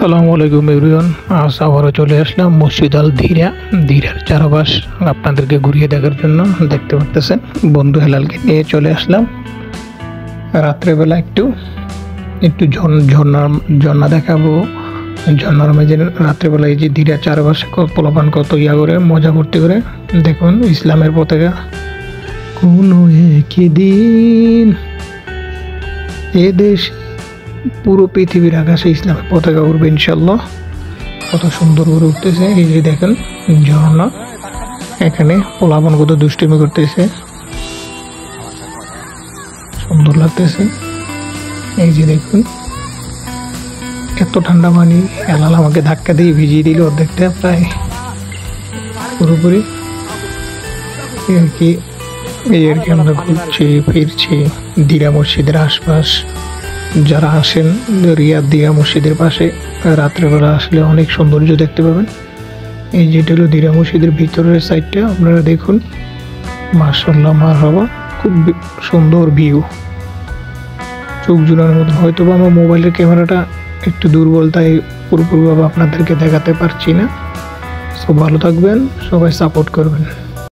আসসালামু আলাইকুম এভরিওয়ান। আজ আবারও চলে আসলাম মসজিদ আল ধীরার চারপাশ আপনাদেরকে ঘুরিয়ে দেখার জন্য। দেখতে পারতেছেন বন্ধু হেলালকে নিয়ে চলে আসলাম রাত্রেবেলা একটু ঝর্ণা দেখাবো। ঝর্ণার মাঝে রাত্রেবেলা এই যে ধীরার চারপাশে পোলাপান কত ইয়া করে মজা করতে করে দেখুন ইসলামের পতাকা। কোনো একদিন এ দেশ পুরো পৃথিবীর আকাশে ইসলামের পতাকা উঠবে ইনশাল্লাহ। কত সুন্দর করে উঠতেছে। এই যে দেখেন ঝর্ণা, এখানে পোলাপন কত দুষ্টুমি করতেছে, সুন্দর লাগতেছে। এই যে দেখুন এত ঠান্ডা পানি, হেলাল আমাকে ধাক্কা দিয়ে ভিজিয়ে দিল অর্ধেকটা প্রায় পুরোপুরি। এই আর কি আমরা ঘুরছি ফিরছি ধীরা মসজিদের আশপাশ। যারা আসেন রিয়াদ ধীরা মসজিদের পাশে রাত্রেবেলা আসলে অনেক সৌন্দর্য দেখতে পাবেন। এই যেটা হলো ধীরা মসজিদের ভিতরের সাইডটা, আপনারা দেখুন মাশাআল্লাহ মারহাবা, খুব সুন্দর ভিউ, চোখ জুড়ানোর মতন। হয়তো বা আমার মোবাইলের ক্যামেরাটা একটু দুর্বল, তাই পুরোপুরিভাবে আপনাদেরকে দেখাতে পারছি না। সব ভালো থাকবেন, সবাই সাপোর্ট করবেন।